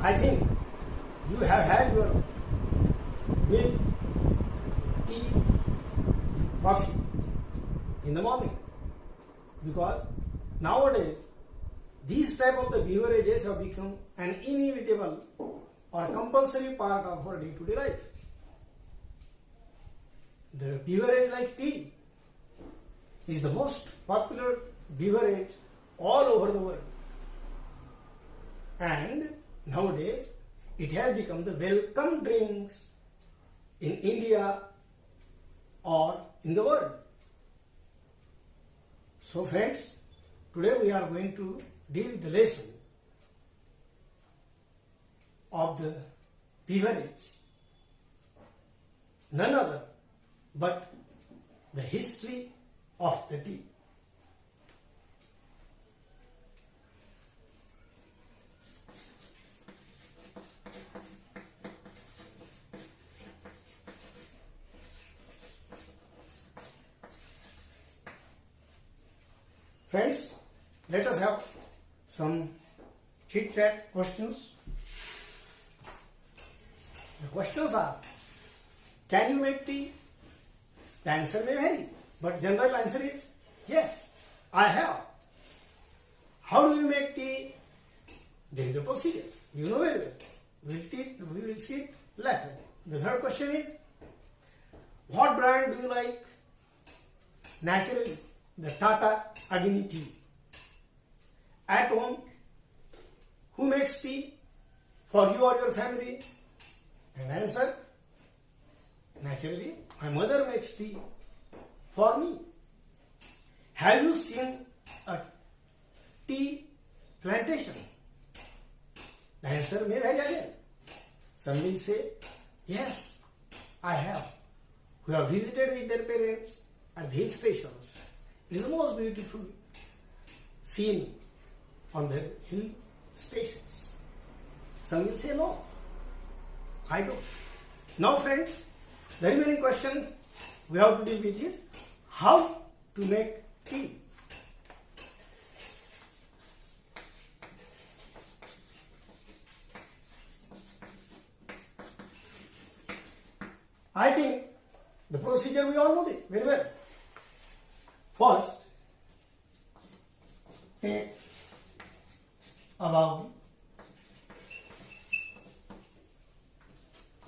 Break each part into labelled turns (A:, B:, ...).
A: I think you have had your milk, tea, coffee in the morning, because nowadays these type of the beverages have become an inevitable or compulsory part of our day-to-day life. The beverage like tea is the most popular beverage all over the world, and nowadays it has become the welcome drinks in India or in the world. So friends, today we are going to deal with the lesson of the beverage, none other but the history of the tea. Friends, let us have some chit-chat questions. The questions are, can you make tea? The answer may vary, but general answer is yes, I have. How do you make tea? There is a procedure. You know very well. We will see it later. The third question is, what brand do you like? Naturally, the Tata Agni tea. At home, who makes tea for you or your family? And answer, naturally, my mother makes tea for me. Have you seen a tea plantation? The answer may vary again. Some will say, yes, I have. Who have visited with their parents at the hill stations. It is the most beautiful scene on the hill stations. Some will say, no, I don't. Now friends, the remaining question we have to deal with is how to make tea. I think the procedure we all know it very well. First, take a bowl.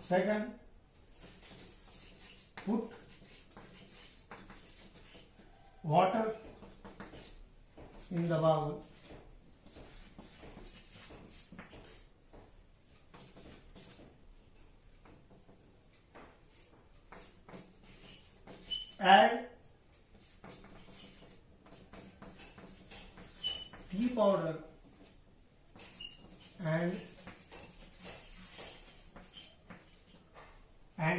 A: Second, put water in the bowl. Add tea powder and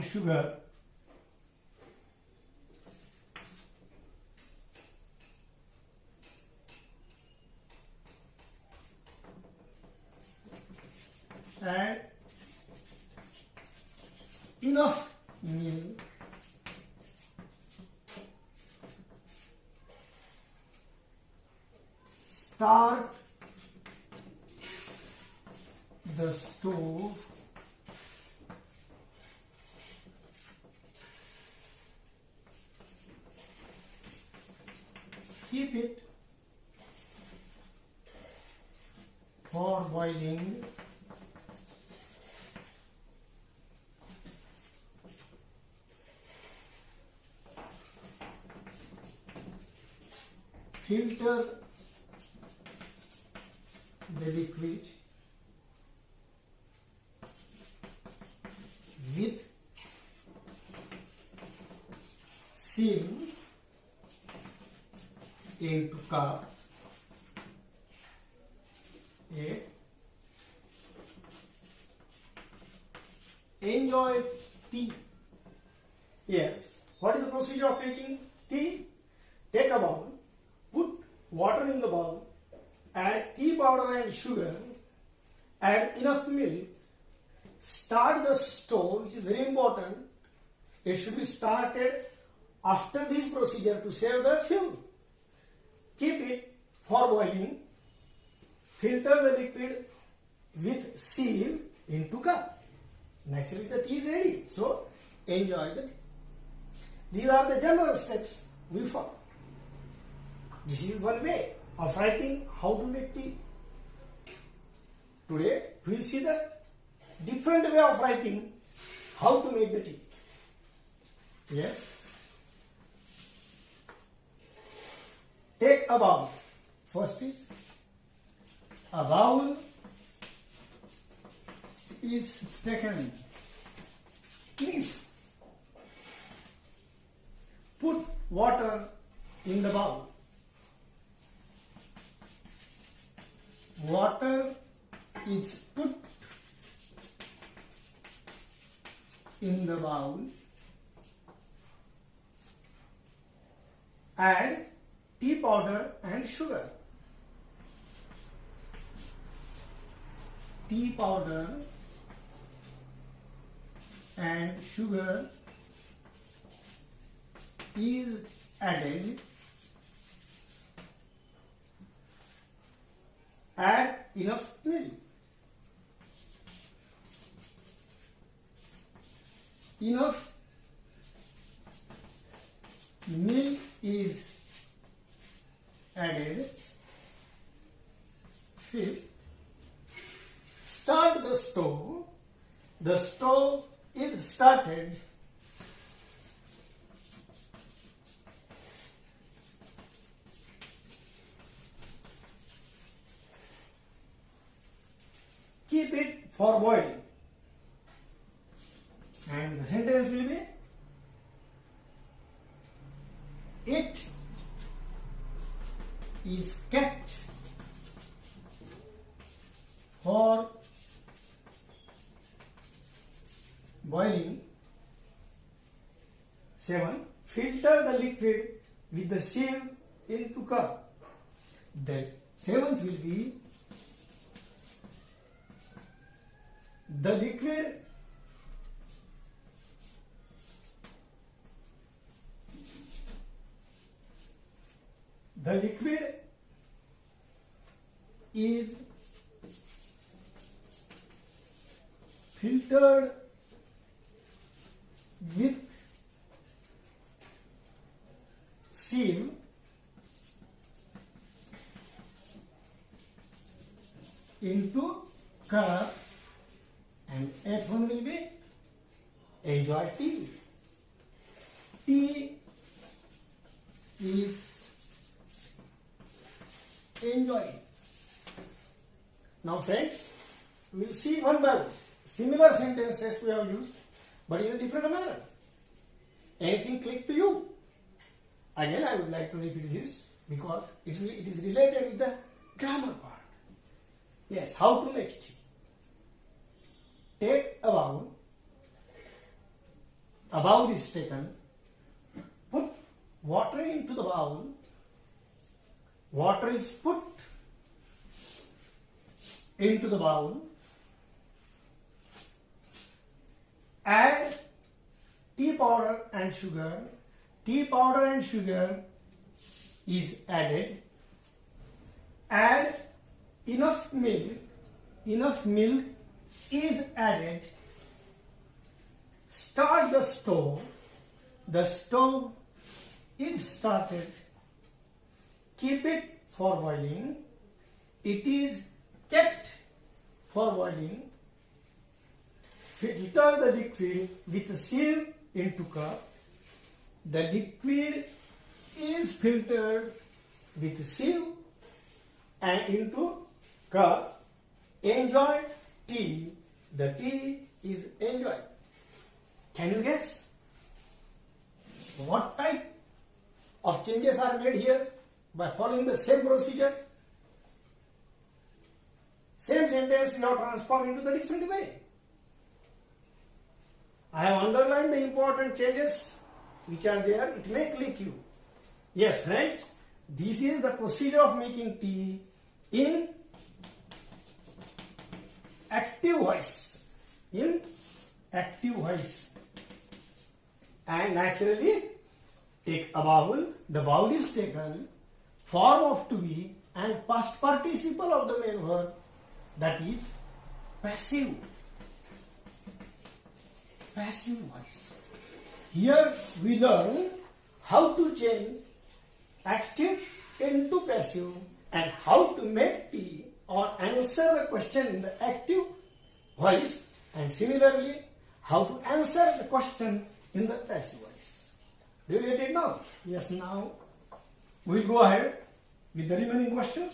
A: sugar. Add enough milk. Start the stove. Keep it for boiling. Filter the liquid with seal into cup. Enjoy tea. Yes. What is the procedure of making tea? Take a bowl, put water in the bowl, add tea powder and sugar, add enough milk, start the stove, which is very important. It should be started after this procedure to save the fuel. Keep it for boiling, filter the liquid with sieve into cup. Naturally the tea is ready. So enjoy the tea. These are the general steps we follow. This is one way of writing how to make tea. Today we will see the different way of writing how to make the tea. Yes. Take a bowl. First is a bowl is taken. Please put water in the bowl. Water is put in the bowl. Add tea powder and sugar. Tea powder and sugar is added. Add enough milk. Enough milk is added. Fifth, start the stove. The stove is started. Keep it for boiling. And the sentence will be, it is kept for boiling. 7. Filter the liquid with the sieve into cup. The 7th will be, the liquid is filtered with sieve into cup. And 8th one will be, enjoy tea. Tea is enjoyed. Now friends, we will see one by one. Similar sentences we have used, but in a different manner. Anything click to you? Again, I would like to repeat this because it is related with the grammar part. Yes, how to make tea. Take a bowl. A bowl is taken. Put water into the bowl. Water is put into the bowl. Add tea powder and sugar. Tea powder and sugar is added. Add enough milk. Enough milk is added. Start the stove. The stove is started. Keep it for boiling. It is kept for boiling. Filter the liquid with a sieve into cup. The liquid is filtered with a sieve and into cup. Enjoy tea. The tea is enjoyed. Can you guess what type of changes are made here by following the same procedure? Same sentence you have transformed into the different way. I have underlined the important changes which are there. It may click you. Yes, friends, this is the procedure of making tea in active voice. In active voice. And naturally, take a bowl. The bowl is taken. Form of to be and past participle of the main verb, that is passive voice. Here we learn how to change active into passive and how to make tea or answer the question in the active voice, and similarly how to answer the question in the passive voice. Do you get it now? Yes, now we will go ahead with the remaining questions.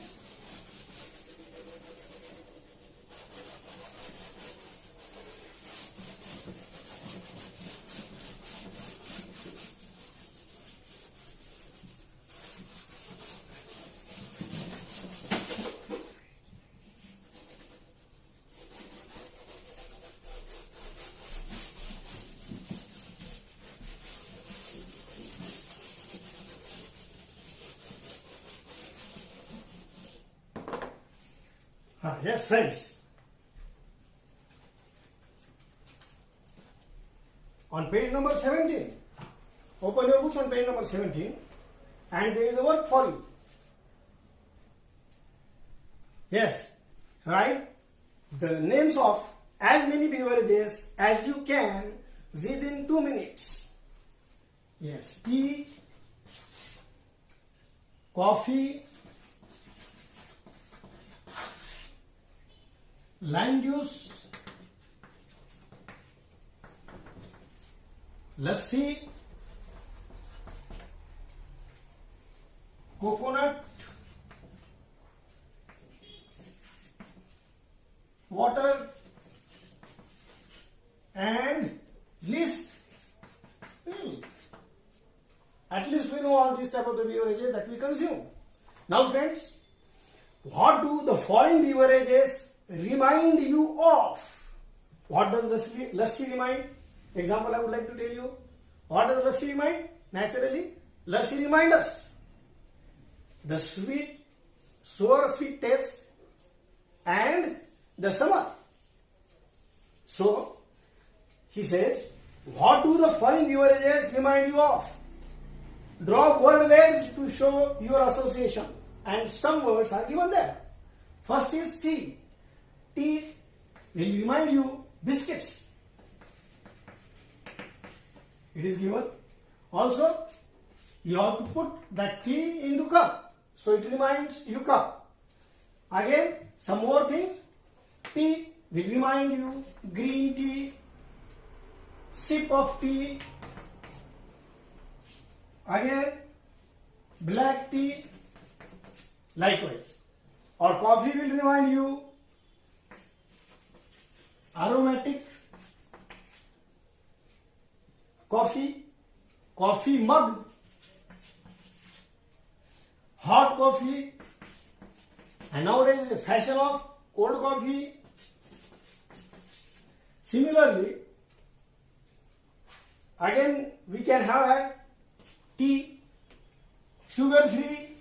A: Yes, friends. On page number 17, open your books on page number 17, and there is a work for you. Yes, write the names of as many beverages as you can within 2 minutes. Yes, tea, coffee, lime juice, lassi, coconut, water, and list milk. At least we know all these type of the beverages that we consume. Now friends, what do the following beverages remind you of? What does lassi remind? Example I would like to tell you. What does lassi remind? Naturally, lassi reminds us the sweet, sour sweet taste and the summer. So, he says, what do the following beverages remind you of? Draw word waves to show your association, and some words are given there. First is tea. Tea will remind you biscuits. It is given. Also, you have to put that tea into cup. So it reminds you cup. Again, some more things. Tea will remind you green tea, sip of tea. Again, black tea, likewise. Or coffee will remind you aromatic coffee, coffee mug, hot coffee, and nowadays the fashion of cold coffee. Similarly, again we can have tea, sugar free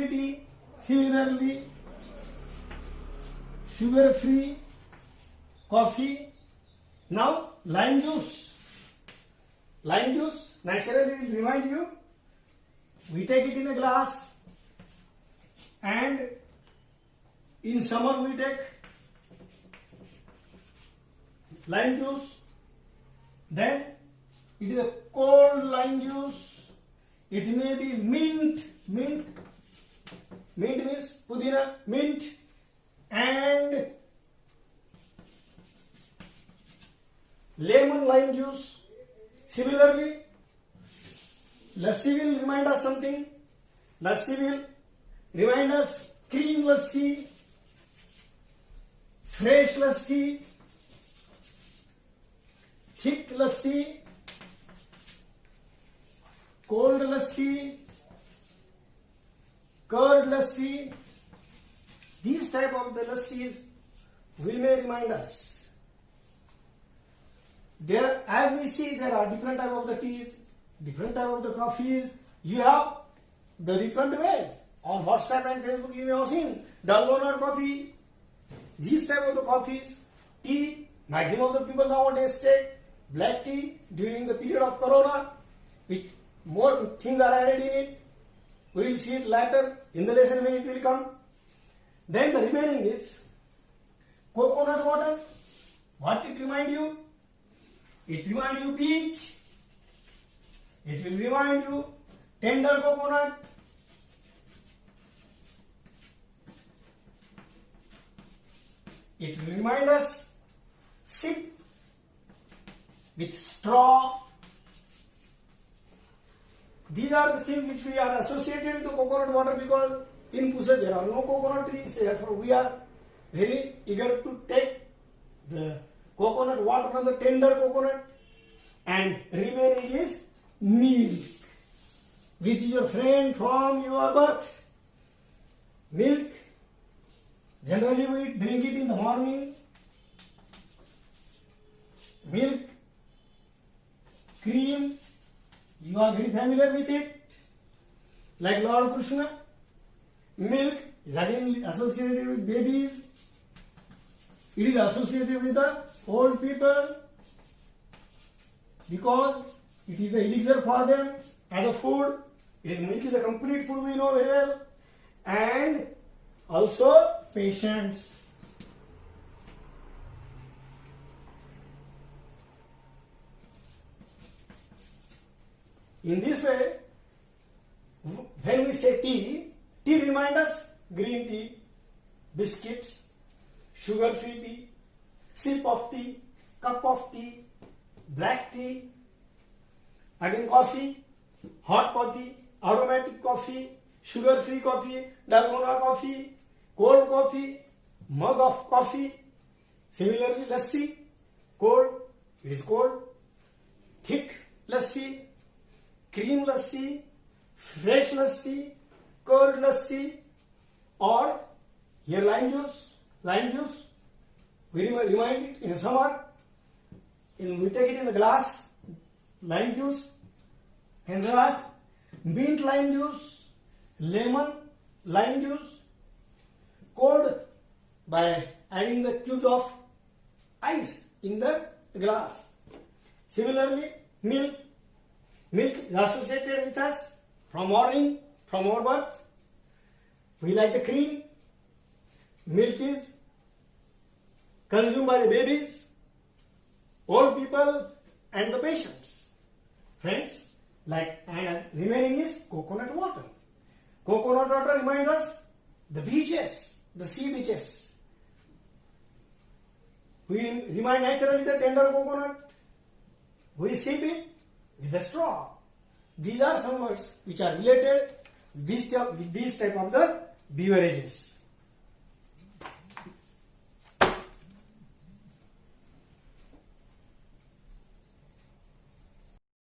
A: tea. Similarly, sugar free coffee. Now lime juice. Lime juice naturally will remind you. We take it in a glass, and in summer we take lime juice. Then it is a cold lime juice. It may be mint means pudina, mint, and lemon lime juice. Similarly, lassi will remind us something. Lassi will remind us cream lassi, fresh lassi, thick lassi, cold lassi, curd lassi. These type of the lassis we may remind us. There, as we see, there are different type of the teas, different type of the coffees. You have the different ways. On WhatsApp and Facebook you may have seen Dalgona coffee. These type of the coffees, tea, maximum of the people nowadays take black tea during the period of Corona, which more things are added in it. We will see it later in the lesson when it will come. Then the remaining is coconut water. What it remind you? It remind you peach. It will remind you tender coconut. It will remind us sip with straw. These are the things which we are associated with the coconut water, because in Pusa there are no coconut trees. Therefore, we are very eager to take the coconut water from the tender coconut. And remaining is milk, which is your friend from your birth. Milk, generally we drink it in the morning. Milk, cream, you are very familiar with it, like Lord Krishna. Milk is again associated with babies. It is associated with the old people because it is the elixir for them as a food. Milk is a complete food, we know very well. And also patients. In this way, when we say tea, tea reminds us green tea, biscuits, sugar-free tea, sip of tea, cup of tea, black tea, again coffee, hot coffee, aromatic coffee, sugar-free coffee, dalgona coffee, cold coffee, mug of coffee. Similarly, lassi, cold, it is cold, thick lassi, cream lassi, fresh lassi, curd lassi, or here lime juice, we remind it in summer, we take it in the glass, lime juice, in glass, mint lime juice, lemon lime juice, cold by adding the cubes of ice in the glass. Similarly, milk is associated with us from morning, from our birth. We like the cream. Milk is consumed by the babies, old people, and the patients. Friends, and remaining is coconut water. Coconut water reminds us the beaches, the sea beaches. We remind naturally the tender coconut. We sip it with a straw. These are some words which are related with these type of the beverages.